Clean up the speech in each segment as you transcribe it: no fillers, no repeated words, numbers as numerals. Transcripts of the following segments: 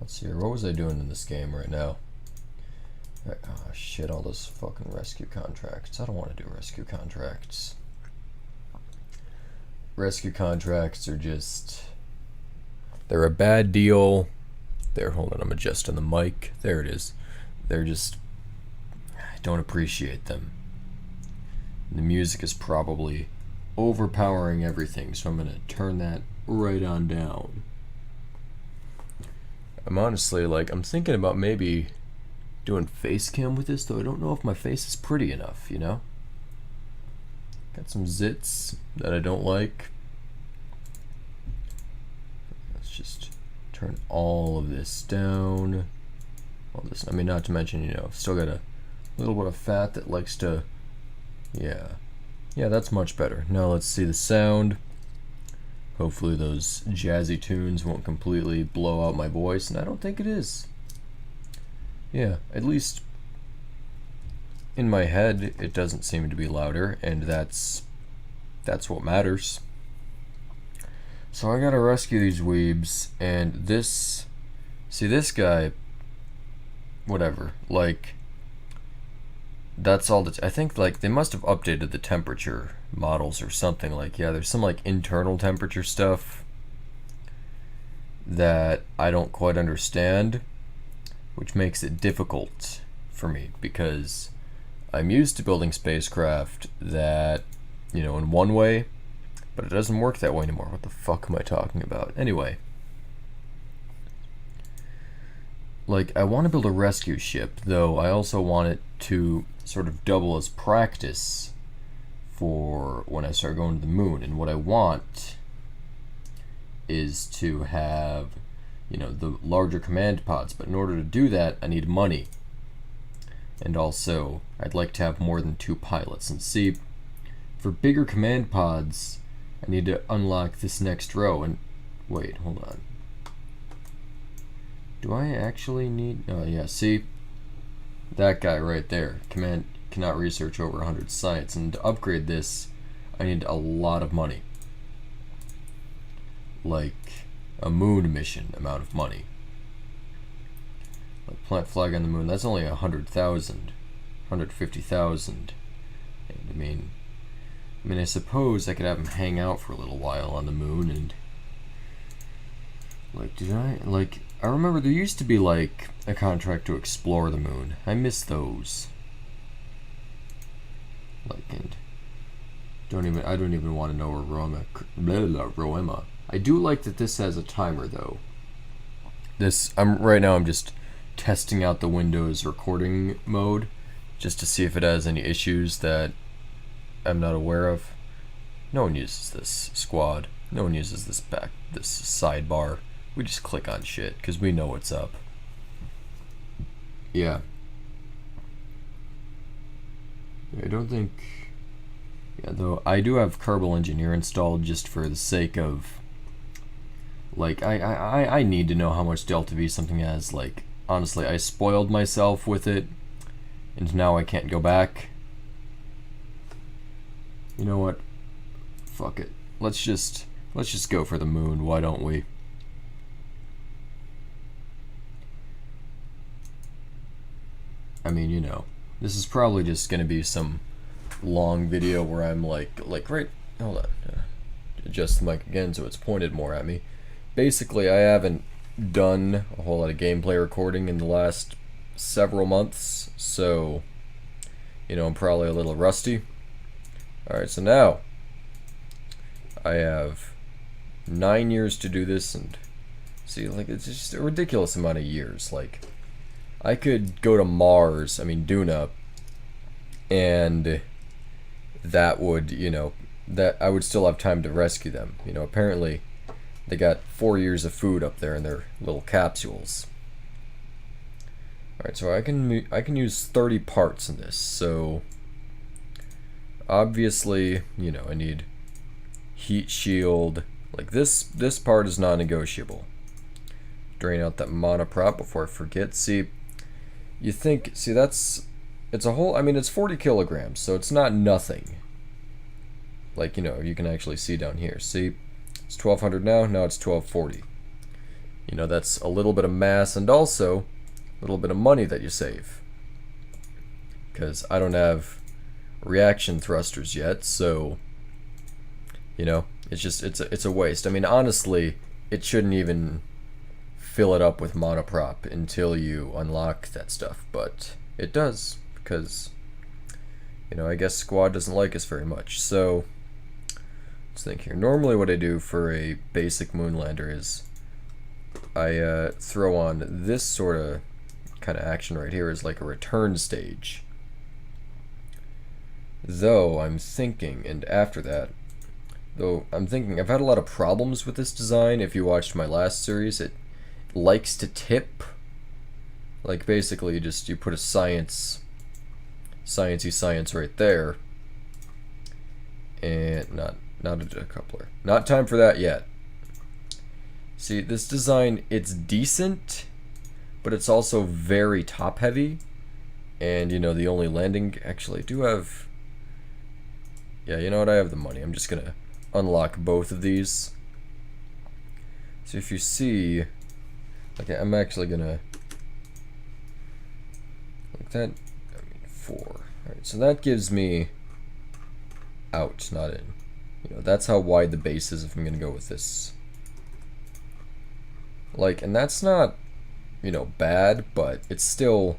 let's see here. What was I doing in this game right now? Oh shit, all those fucking rescue contracts. I don't want to do rescue contracts. Rescue contracts are just... they're a bad deal. There, hold on, I'm adjusting the mic. There it is. They're just... I don't appreciate them. The music is probably overpowering everything, so I'm going to turn that right on down. I'm honestly, like, I'm thinking about maybe doing face cam with this, though I don't know if my face is pretty enough, you know? Got some zits that I don't like. Let's just turn all of this down. All this, I mean, not to mention, you know, still got a little bit of fat that likes to, yeah, that's much better. Now let's see the sound. Hopefully those jazzy tunes won't completely blow out my voice, and I don't think it is. Yeah, at least in my head it doesn't seem to be louder, and that's what matters. So I gotta rescue these weebs, and this guy, whatever, like, that's all I think, like, they must have updated the temperature models or something. Like, yeah, there's some, like, internal temperature stuff that I don't quite understand, which makes it difficult for me, because I'm used to building spacecraft that, you know, in one way, but it doesn't work that way anymore. What the fuck am I talking about? Anyway, like, I want to build a rescue ship, though I also want it to sort of double as practice for when I start going to the moon. And what I want is to have, you know, the larger command pods, but in order to do that I need money, and also I'd like to have more than 2 pilots. And see, for bigger command pods I need to unlock this next row. And wait, hold on, do I actually need, oh yeah, see, that guy right there, command cannot research over 100 science, and to upgrade this I need a lot of money, like a moon mission amount of money. Like, plant flag on the moon, that's only 100,000, 150,000. And I mean I suppose I could have him hang out for a little while on the moon. And like, I remember there used to be like a contract to explore the moon. I miss those. Like, and I don't even want to know where Roema. I do like that this has a timer, though. Right now I'm just testing out the Windows recording mode just to see if it has any issues that I'm not aware of. No one uses this squad. No one uses this sidebar. We just click on shit because we know what's up. Yeah. I don't think... yeah, though I do have Kerbal Engineer installed just for the sake of... like, I need to know how much Delta V something has. Like, honestly, I spoiled myself with it, and now I can't go back. You know what? Fuck it. Let's just go for the moon, why don't we? I mean, you know, this is probably just gonna be some long video where I'm like right, hold on, adjust the mic again so it's pointed more at me. Basically, I haven't done a whole lot of gameplay recording in the last several months, so, you know, I'm probably a little rusty. Alright, so now I have 9 years to do this, and see, like, it's just a ridiculous amount of years. Like, I could go to Mars, I mean Duna, and that would, you know, that I would still have time to rescue them. You know, apparently they got 4 years of food up there in their little capsules. Alright, so I can use 30 parts in this, so obviously, you know, I need heat shield. Like, this part is non-negotiable. Drain out that monoprop before I forget. See, you think, see, it's a whole, I mean, it's 40 kilograms, so it's not nothing. Like, you know, you can actually see down here. See, it's 1200 now it's 1240. You know, that's a little bit of mass and also a little bit of money that you save. Because I don't have reaction thrusters yet, so, you know, it's a waste. I mean, honestly, it shouldn't even fill it up with monoprop until you unlock that stuff, but it does, because, you know, I guess Squad doesn't like us very much. So let's think here. Normally what I do for a basic Moonlander is I throw on this sort of kind of action right here is like a return stage. Though I'm thinking, and after that, though I'm thinking, I've had a lot of problems with this design. If you watched my last series, it likes to tip. Like basically you put a sciencey science right there. And not a decoupler. Not time for that yet. See, this design, it's decent, but it's also very top heavy. And you know, the only landing, actually I do have, yeah, you know what, I have the money. I'm just gonna unlock both of these. So if you see, okay, I'm actually gonna, like that, I mean 4. Alright, so that gives me out, not in. You know, that's how wide the base is if I'm gonna go with this. Like, and that's not, you know, bad, but it's still,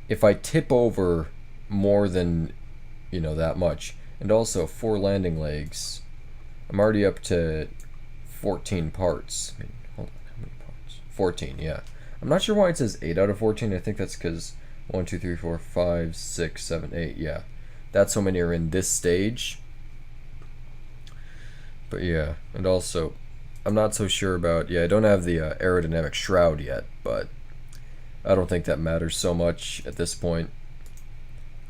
if I tip over more than, you know, that much, and also 4 landing legs, I'm already up to 14 parts. I mean, hold on, how many parts? 14, yeah. I'm not sure why it says 8 out of 14. I think that's because 1, 2, 3, 4, 5, 6, 7, 8, yeah. That's how many are in this stage. But yeah, and also, I'm not so sure about, yeah, I don't have the aerodynamic shroud yet, but I don't think that matters so much at this point.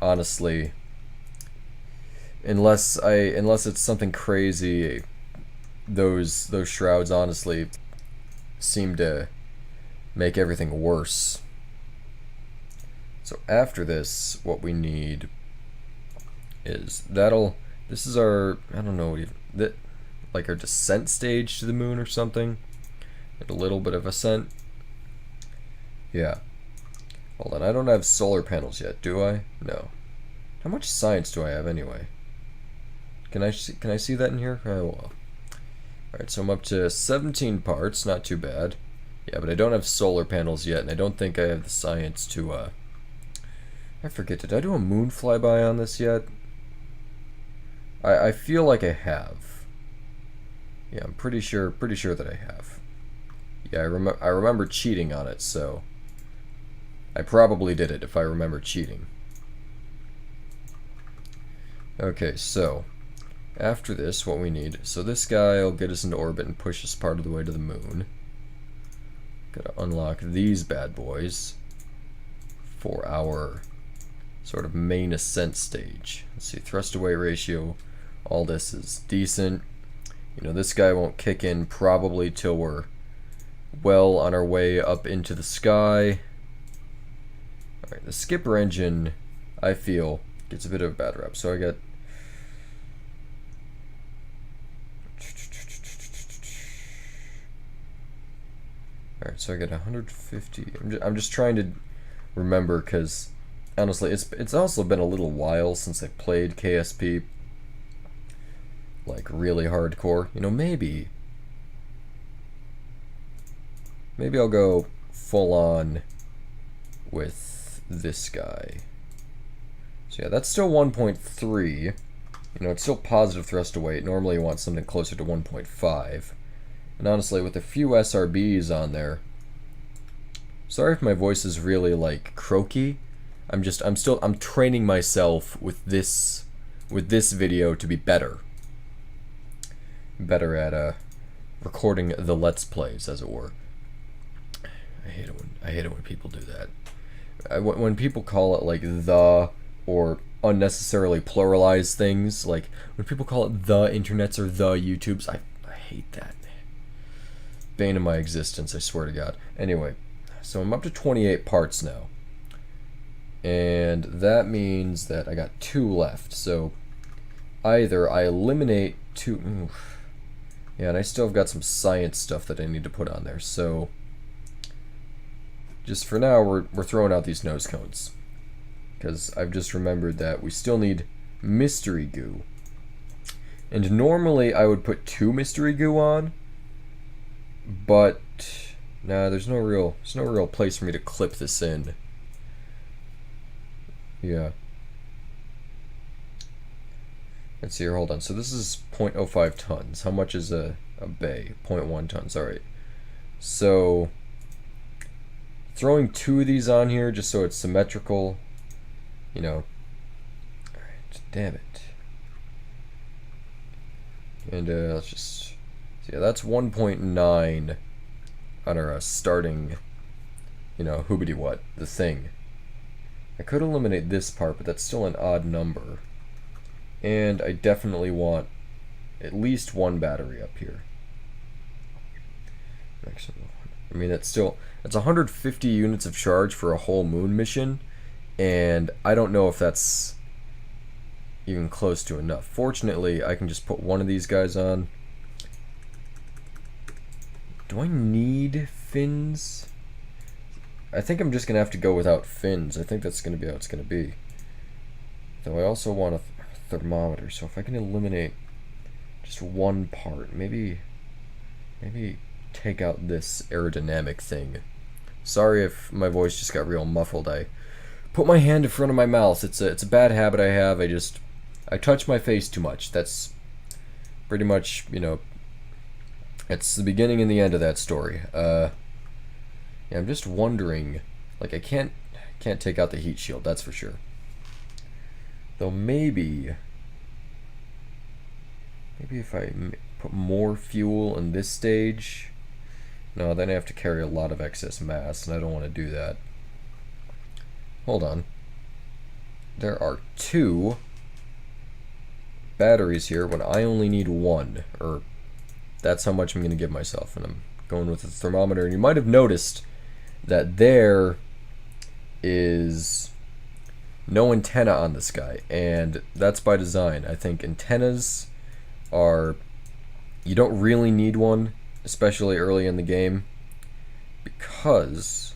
Honestly, unless it's something crazy, those shrouds honestly seem to make everything worse. So after this, what we need is this is our, I don't know, like our descent stage to the moon or something, and a little bit of ascent. Yeah. Hold on, I don't have solar panels yet, do I? No. How much science do I have anyway? Can I see that in here? Oh well. Alright, so I'm up to 17 parts, not too bad. Yeah, but I don't have solar panels yet, and I don't think I have the science to, I forget, did I do a moon flyby on this yet? I feel like I have. Yeah, I'm pretty sure that I have. Yeah, I remember cheating on it, so I probably did it if I remember cheating. Okay, so after this, what we need, so this guy will get us into orbit and push us part of the way to the moon. Gotta unlock these bad boys for our sort of main ascent stage. Let's see, thrust to weight ratio, all this is decent. You know, this guy won't kick in probably till we're well on our way up into the sky. Alright, the skipper engine, I feel, gets a bit of a bad rep. So I got... Alright, so I got 150. I'm just trying to remember, because honestly, it's also been a little while since I played KSP. Like, really hardcore. You know, maybe I'll go full on with this guy. So yeah, that's still 1.3. You know, it's still positive thrust to weight. Normally you want something closer to 1.5. And honestly, with a few SRBs on there, sorry if my voice is really like croaky. I'm training myself with this video to be better at recording the Let's Plays, as it were. I hate it when people do that. When people call it like the, or unnecessarily pluralize things, like when people call it the internets or the YouTubes, I hate that. Bane of my existence, I swear to God. Anyway, so I'm up to 28 parts now. And that means that I got 2 left. So either I eliminate 2... Yeah, and I still have got some science stuff that I need to put on there. So just for now, we're throwing out these nose cones. Because I've just remembered that we still need mystery goo. And normally I would put 2 mystery goo on, but nah, there's no real place for me to clip this in. Yeah. Let's see here, hold on. So this is 0.05 tons. How much is a bay? 0.1 tons, alright. So throwing 2 of these on here just so it's symmetrical, you know. Alright, damn it. And let's just, yeah, that's 1.9 on our starting, you know, hoobity what, the thing. I could eliminate this part, but that's still an odd number. And I definitely want at least 1 battery up here. I mean, that's 150 units of charge for a whole moon mission, and I don't know if that's even close to enough. Fortunately, I can just put 1 of these guys on. Do I need fins? I think I'm just gonna have to go without fins. I think that's gonna be how it's gonna be. Though I also want a thermometer, so if I can eliminate just 1 part, maybe take out this aerodynamic thing. Sorry if my voice just got real muffled. I put my hand in front of my mouth. It's a bad habit I have. I touch my face too much. That's pretty much, you know, it's the beginning and the end of that story. Yeah, I'm just wondering, like, I can't take out the heat shield, that's for sure. Though maybe if I put more fuel in this stage, no, then I have to carry a lot of excess mass, and I don't want to do that. Hold on. There are 2 batteries here when I only need 1, or that's how much I'm going to give myself, and I'm going with the thermometer. And you might have noticed that there is no antenna on this guy, and that's by design. I think antennas are, you don't really need one, especially early in the game, because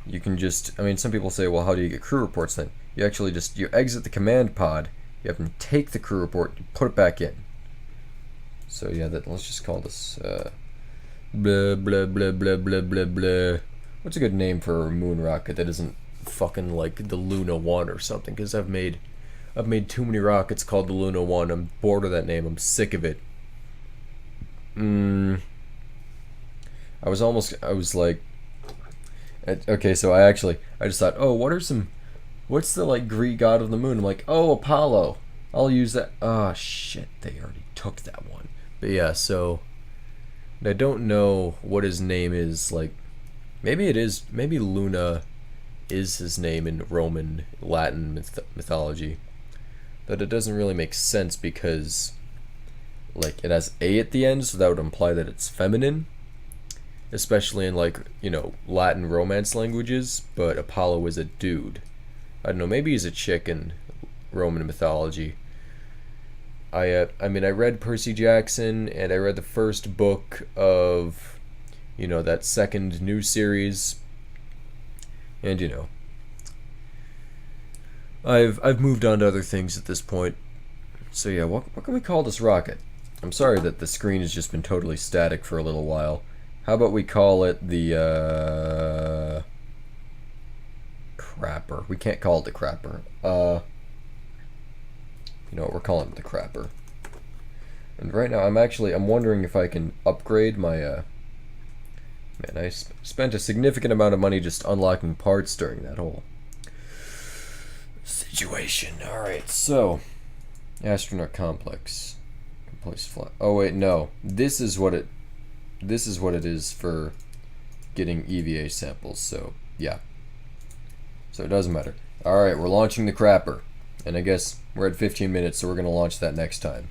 you can just, I mean, some people say, well, how do you get crew reports then? You actually just, you exit the command pod, you have to take the crew report, you put it back in. So yeah, let's just call this blah blah blah blah blah blah blah. What's a good name for a moon rocket that isn't fucking like the Luna 1 or something? Because I've made too many rockets called the Luna 1. I'm bored of that name. I'm sick of it. I was like, okay, so I just thought, oh, what's the like Greek god of the moon? I'm like, oh, Apollo. I'll use that. Oh shit, they already took that one. But yeah, so I don't know what his name is. Like, maybe Luna is his name in Roman Latin mythology. But it doesn't really make sense because, like, it has a at the end, so that would imply that it's feminine, especially in, like, you know, Latin Romance languages. But Apollo is a dude. I don't know, maybe he's a chick in Roman mythology. I mean, I read Percy Jackson, and I read the first book of, you know, that second new series, and, you know, I've moved on to other things at this point. So yeah, what can we call this rocket? I'm sorry that the screen has just been totally static for a little while. How about we call it the crapper? We can't call it the crapper. You know what, we're calling it the crapper. And right now I'm wondering if I can upgrade my man, I spent a significant amount of money just unlocking parts during that whole situation. Alright, so astronaut complex. Complete flight. Oh wait, no. This is what it is for getting EVA samples, so yeah. So it doesn't matter. Alright, we're launching the crapper. And I guess we're at 15 minutes, so we're going to launch that next time.